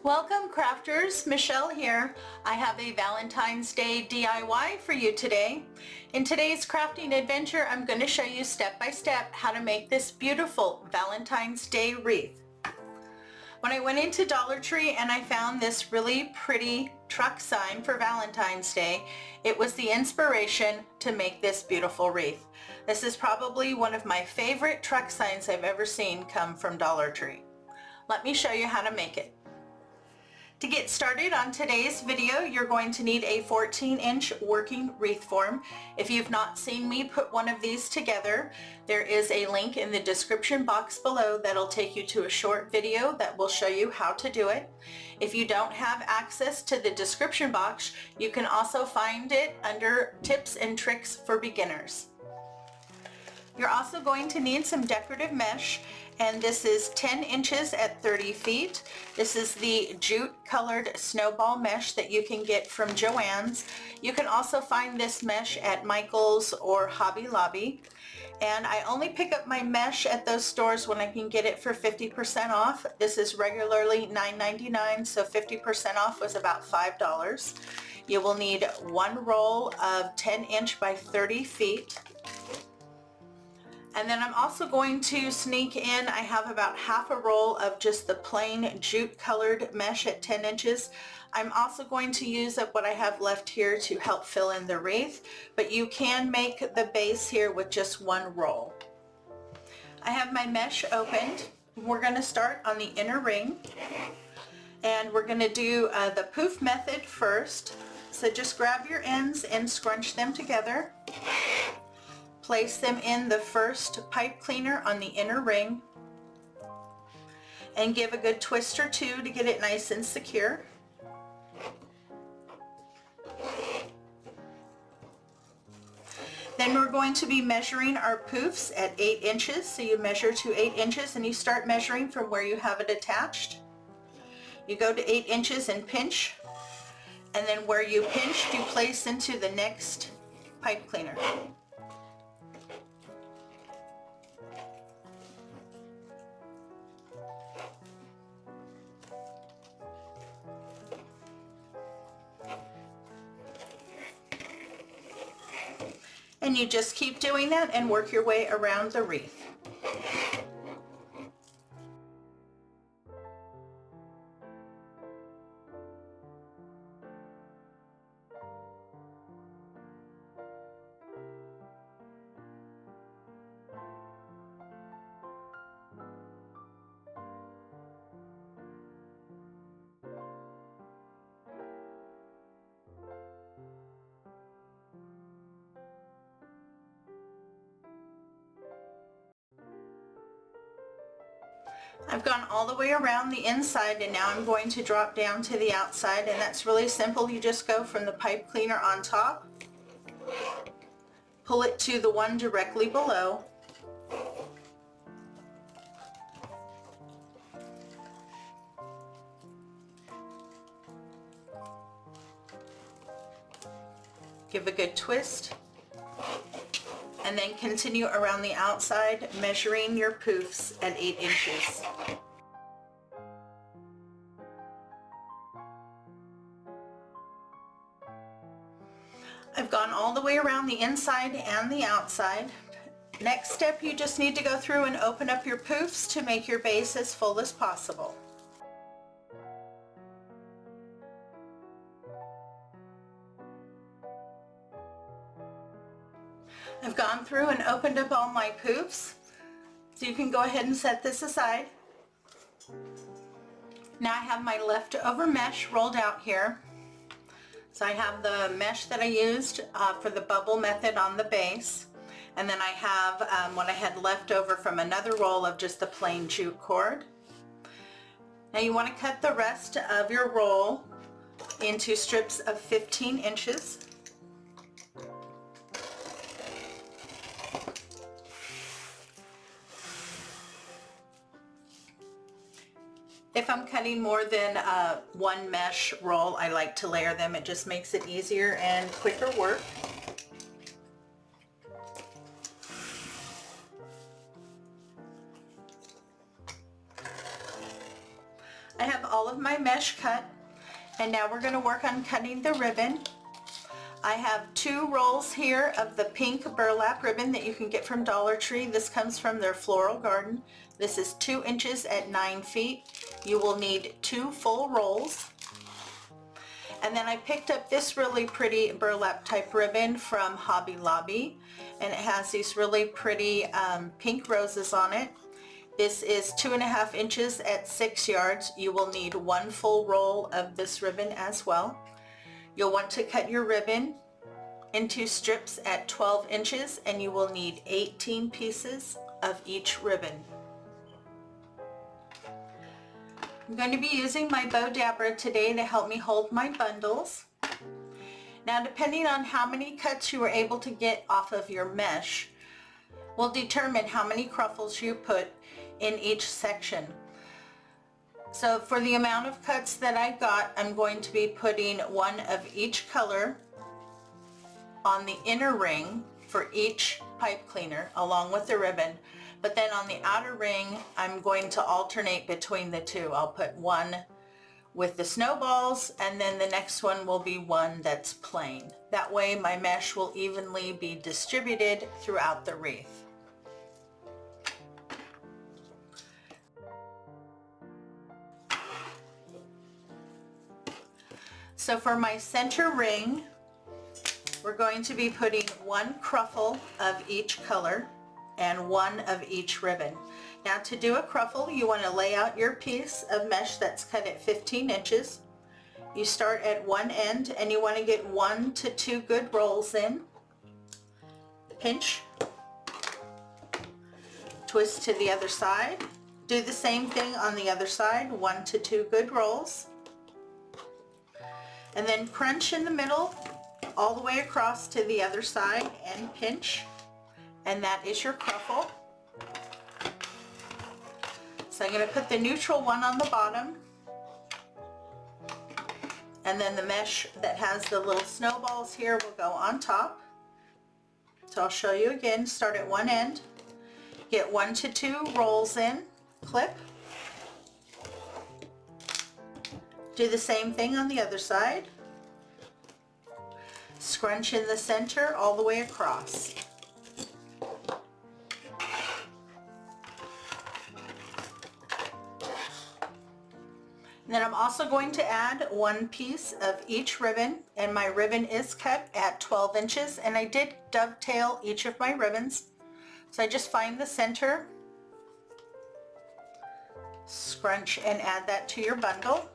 Welcome crafters, Michelle here. I have a Valentine's Day DIY for you today. In today's crafting adventure, I'm going to show you step by step how to make this beautiful Valentine's Day wreath. When I went into Dollar Tree and I found this really pretty truck sign for Valentine's Day, it was the inspiration to make this beautiful wreath. This is probably one of my favorite truck signs I've ever seen come from Dollar Tree. Let me show you how to make it. To get started on today's video, you're going to need a 14-inch working wreath form. If you've not seen me put one of these together, there is a link in the description box below that'll take you to a short video that will show you how to do it. If you don't have access to the description box, you can also find it under tips and tricks for beginners. You're also going to need some decorative mesh, and this is 10 inches at 30 feet. This is the jute colored snowball mesh that you can get from JoAnn's. You can also find this mesh at Michael's or Hobby Lobby. And I only pick up my mesh at those stores when I can get it for 50% off. This is regularly $9.99, so 50% off was about $5. You will need one roll of 10 inch by 30 feet. And then I'm also going to sneak in, I have about half a roll of just the plain jute colored mesh at 10 inches. I'm also going to use up what I have left here to help fill in the wreath, but you can make the base here with just one roll. I have my mesh opened. We're going to start on the inner ring, and we're going to do the poof method first. So just grab your ends and scrunch them together. Place them in the first pipe cleaner on the inner ring and give a good twist or two to get it nice and secure. Then we're going to be measuring our poofs at 8 inches. So you measure to 8 inches and you start measuring from where you have it attached. You go to 8 inches and pinch, and then where you pinched you place into the next pipe cleaner. And you just keep doing that and work your way around the wreath. I've gone all the way around the inside, and now I'm going to drop down to the outside, and that's really simple. You just go from the pipe cleaner on top, pull it to the one directly below, give a good twist, and then continue around the outside, measuring your poofs at 8 inches. I've gone all the way around the inside and the outside. Next step, you just need to go through and open up your poofs to make your base as full as possible. I've gone through and opened up all my poofs, so you can go ahead and set this aside. Now I have my leftover mesh rolled out here. So I have the mesh that I used for the bubble method on the base, and then I have what I had left over from another roll of just the plain jute cord. Now you want to cut the rest of your roll into strips of 15 inches. If I'm cutting more than one mesh roll, I like to layer them. It just makes it easier and quicker work. I have all of my mesh cut, and now we're going to work on cutting the ribbon. I have 2 rolls here of the pink burlap ribbon that you can get from Dollar Tree. This comes from their floral garden. This is 2 inches at 9 feet. You will need 2 full rolls. And then I picked up this really pretty burlap type ribbon from Hobby Lobby, and it has these really pretty pink roses on it. This is 2.5 inches at 6 yards. You will need 1 full roll of this ribbon as well. You'll want to cut your ribbon into strips at 12 inches, and you will need 18 pieces of each ribbon. I'm going to be using my bow dabber today to help me hold my bundles. Now, depending on how many cuts you were able to get off of your mesh will determine how many cruffles you put in each section. So for the amount of cuts that I got, I'm going to be putting 1 of each color on the inner ring for each pipe cleaner along with the ribbon. But then on the outer ring, I'm going to alternate between the 2. I'll put 1 with the snowballs, and then the next one will be 1 that's plain. That way my mesh will evenly be distributed throughout the wreath. So for my center ring, we're going to be putting 1 cruffle of each color and 1 of each ribbon. Now, to do a cruffle, you want to lay out your piece of mesh that's cut at 15 inches. You start at one end and you want to get 1 to 2 good rolls in. Pinch. Twist to the other side. Do the same thing on the other side, 1 to 2 good rolls. And then crunch in the middle all the way across to the other side and pinch. And that is your cruffle. So I'm going to put the neutral one on the bottom. And then the mesh that has the little snowballs here will go on top. So I'll show you again. Start at one end. Get 1 to 2 rolls in. Clip. Do the same thing on the other side. Scrunch in the center all the way across. And then I'm also going to add 1 piece of each ribbon, and my ribbon is cut at 12 inches, and I did dovetail each of my ribbons. So I just find the center, scrunch, and add that to your bundle.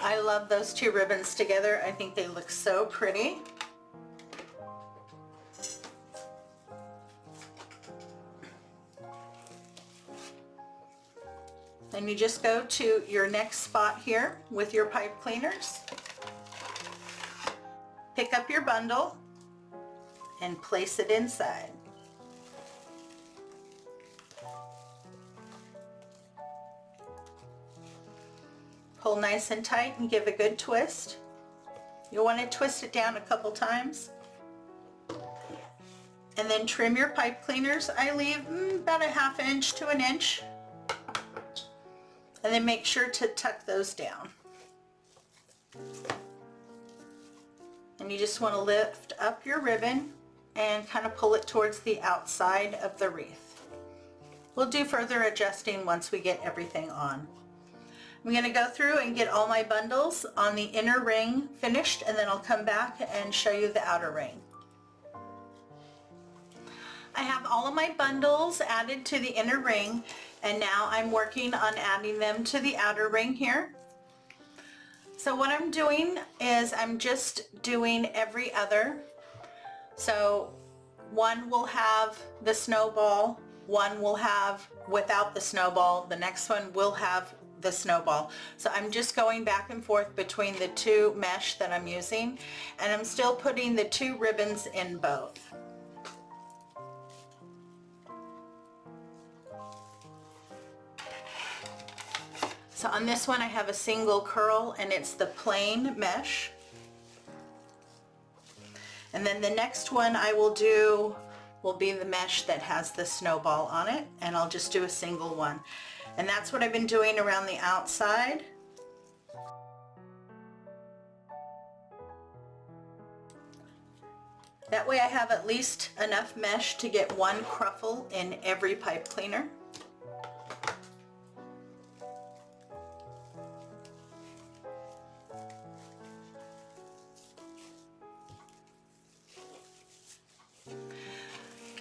I love those 2 ribbons together. I think they look so pretty. Then you just go to your next spot here with your pipe cleaners. Pick up your bundle and place it inside. Pull nice and tight and give a good twist. You'll want to twist it down a couple times. And then trim your pipe cleaners. I leave about 1/2 inch to 1 inch. And then make sure to tuck those down. And you just want to lift up your ribbon and kind of pull it towards the outside of the wreath. We'll do further adjusting once we get everything on. I'm going to go through and get all my bundles on the inner ring finished, and then I'll come back and show you the outer ring. I have all of my bundles added to the inner ring, and now I'm working on adding them to the outer ring here. So what I'm doing is I'm just doing every other. So one will have the snowball, one will have without the snowball, the next one will have the snowball. So I'm just going back and forth between the two mesh that I'm using, and I'm still putting the two ribbons in both. So on this one I have a single curl and it's the plain mesh. And then the next one I will do will be the mesh that has the snowball on it, and I'll just do a single one. And that's what I've been doing around the outside. That way I have at least enough mesh to get one cruffle in every pipe cleaner.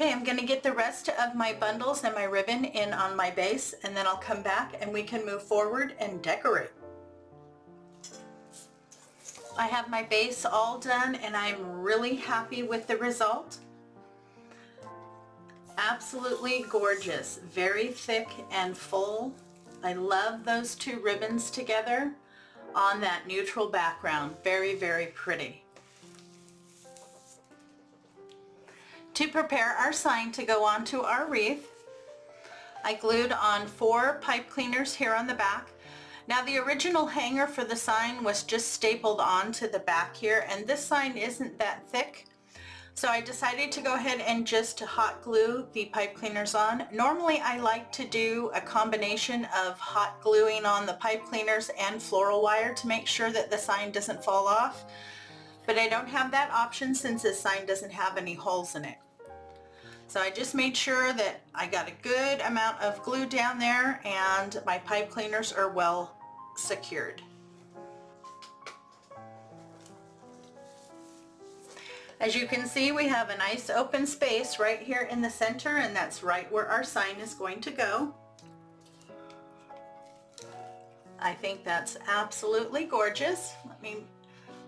Okay, I'm going to get the rest of my bundles and my ribbon in on my base, and then I'll come back and we can move forward and decorate. I have my base all done and I'm really happy with the result. Absolutely gorgeous, very thick and full. I love those two ribbons together on that neutral background. Very, very pretty. To prepare our sign to go onto our wreath, I glued on 4 pipe cleaners here on the back. Now the original hanger for the sign was just stapled onto the back here, and this sign isn't that thick. So I decided to go ahead and just hot glue the pipe cleaners on. Normally I like to do a combination of hot gluing on the pipe cleaners and floral wire to make sure that the sign doesn't fall off. But I don't have that option since this sign doesn't have any holes in it. So I just made sure that I got a good amount of glue down there and my pipe cleaners are well secured. As you can see, we have a nice open space right here in the center, and that's right where our sign is going to go. I think that's absolutely gorgeous. Let me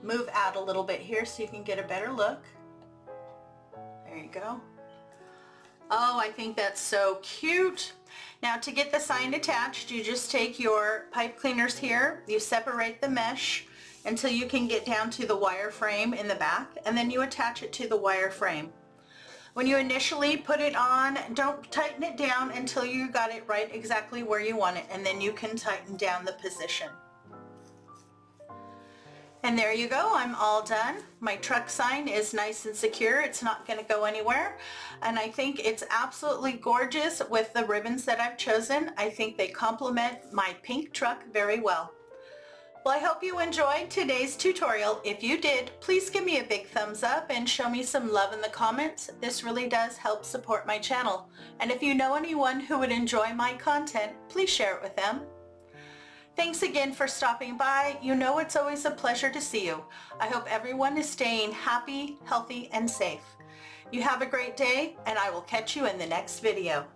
move out a little bit here so you can get a better look. There you go. Oh, I think that's so cute. Now to get the sign attached, you just take your pipe cleaners here, you separate the mesh until you can get down to the wire frame in the back, and then you attach it to the wire frame. When you initially put it on, don't tighten it down until you got it right exactly where you want it, and then you can tighten down the position. And there you go, I'm all done. My truck sign is nice and secure. It's not going to go anywhere. And I think it's absolutely gorgeous with the ribbons that I've chosen. I think they complement my pink truck very well. Well, I hope you enjoyed today's tutorial. If you did, please give me a big thumbs up and show me some love in the comments. This really does help support my channel. And if you know anyone who would enjoy my content, please share it with them. Thanks again for stopping by. You know it's always a pleasure to see you. I hope everyone is staying happy, healthy, and safe. You have a great day, and I will catch you in the next video.